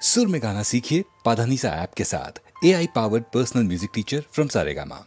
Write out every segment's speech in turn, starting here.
सुर में गाना सीखिए पाधानीसा ऐप के साथ। AI powered personal music teacher from Saregama.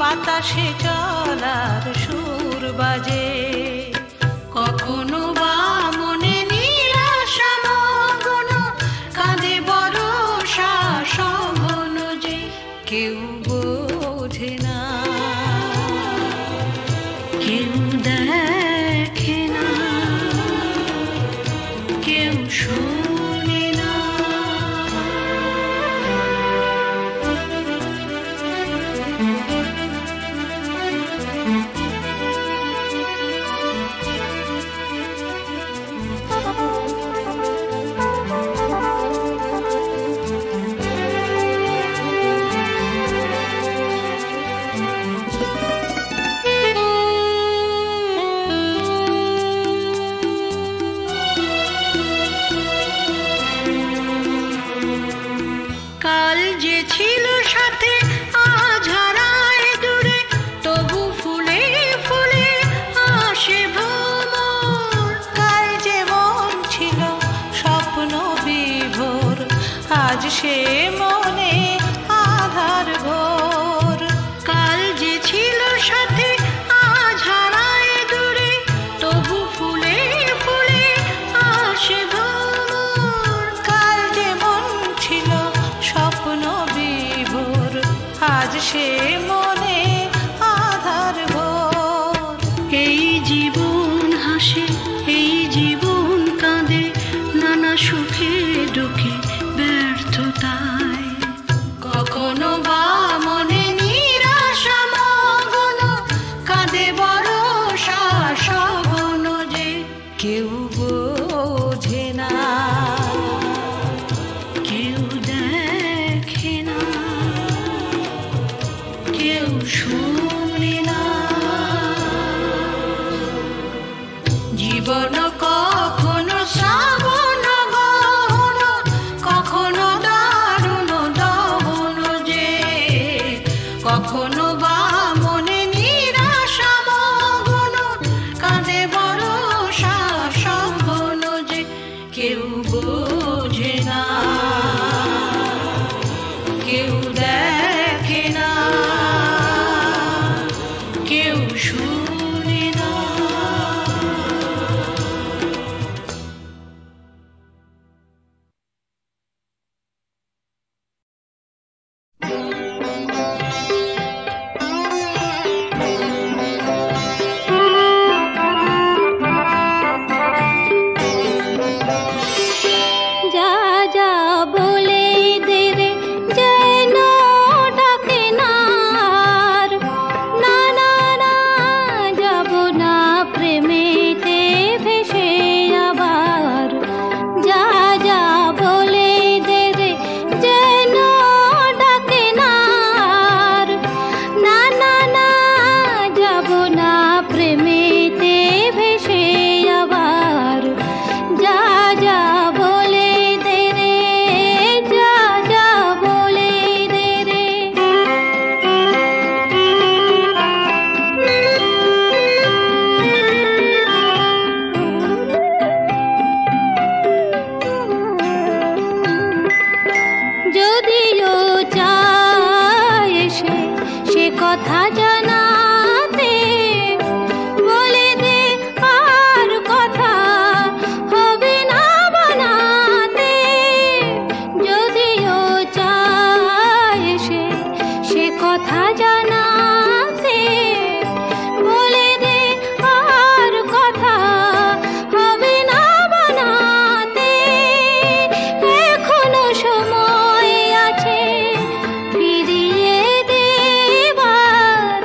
বাতাসে চলার সুর বাজে, কখনো বা মনে নিরাশা মগ্ন, কাঁদে বরষা সঘন যে কেউ বোঝে না, কেউ দেখে না, কেউ শোনে না। কাল যে ছিল সাথে আজ হারায় দূরে, তবু ফুলে ফুলে আসে ভ্রমর। কাল যে মন ছিল স্বপ্ন বিভোর, আজ সে মনে আধার ঘোর। কাল যে ছিল সাথে আজ হারায় দূরে, তবু ফুলে ফুলে আসে ভ্রমর। কাল যে মন ছিল স্বপ্ন বিভোর, আজ সে মনে আধার ঘোর। এই জীবন হাসে, এই জীবন কাঁদে, নানা সুখে দুঃখে ব্যর্থতায়। কখনো বা মনে নিরাশা মগ্ন, কাঁদে বরষা সঘন যে কেউ বোঝে না, কেউ দেখে না, কেউ শুনে না। জীবন কখনো শ্রাবণ গহন, কখনো দারুণ দহন যে, কখনো বা মনে নিরাশা মগ্ন, কাঁদে বরষা সঘন যে কেউ বোঝে না, কেউ দেখে না, কেউ শুনে না। যা যা বলে দে রে যেন ডাকে না আর, না না না যাব না প্রেমেতে ভেসে আবার। যা যা বলে দে রে যেন ডাকে না আর, না না না যাব না প্রেমেতে ভেসে আবার। যা যা বলে দে রে, যা যা বলে দে রে। যদিও চায় এসে সে কথা জানাতে, বলে দে আর কথা হবে না বানাতে। যদিও চায় এসে সে কথা জানাতে, বলে দে আর কথা হবে না বানাতে। এখনো সময় আছে ফিরিয়ে দেবার,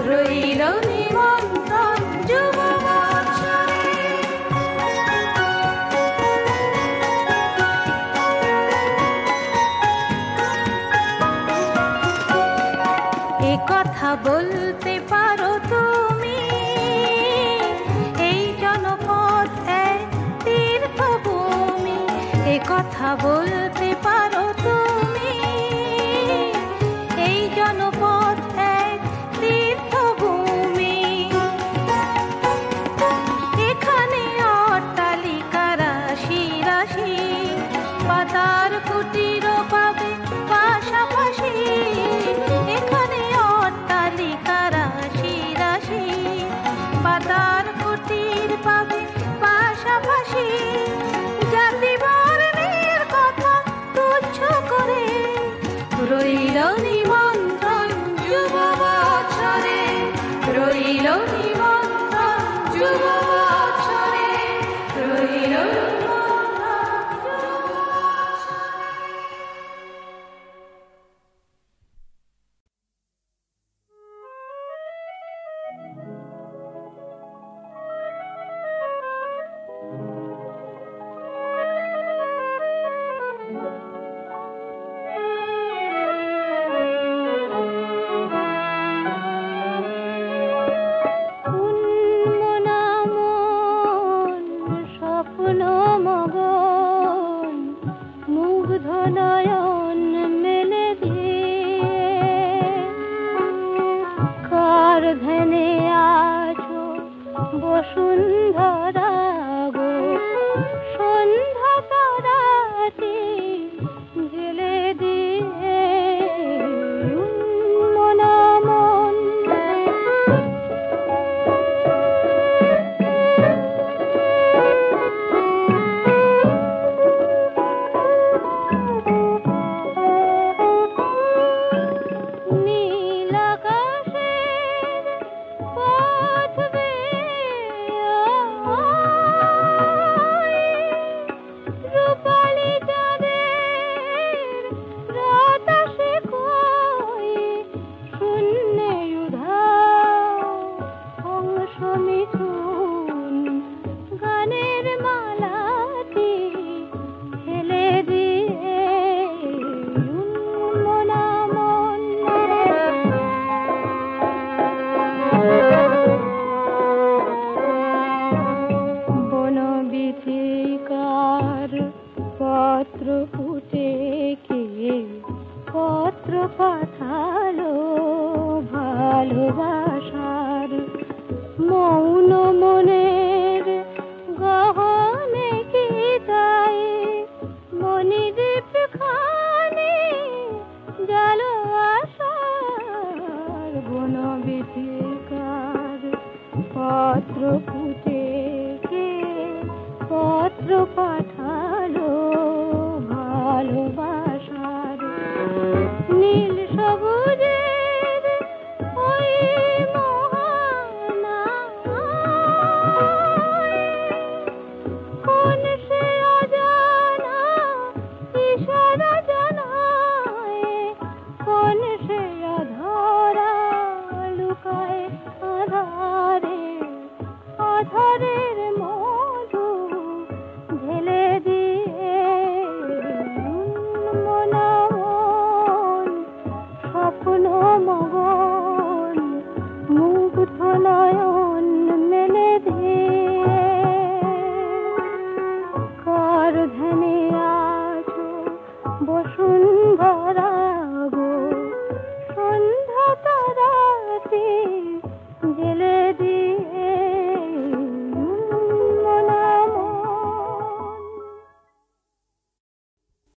রইল নিমন্ত্রণ যুব বৎসরে। এ কথা বলতে পারো তুমি, এই জনপদ এক তীর্থভূমি। এ কথা বলতে পারো তুমি, এই জনপদ এক তীর্থভূমি। এখানে অট্টালিকা রাশি রাশি, পাতার কুটির পাবে পাশাপাশি। এখানে অট্টালিকা রাশি রাশি, পাতার কুটির পাবে পাশাপাশি। জাতি বর্ণের কথা তুচ্ছ করে রইল নিমন্ত্রণ যুব বৎসরে। রইল নিমন্ত্রণ যুব বৎসরে। রইল বসুন্ধরা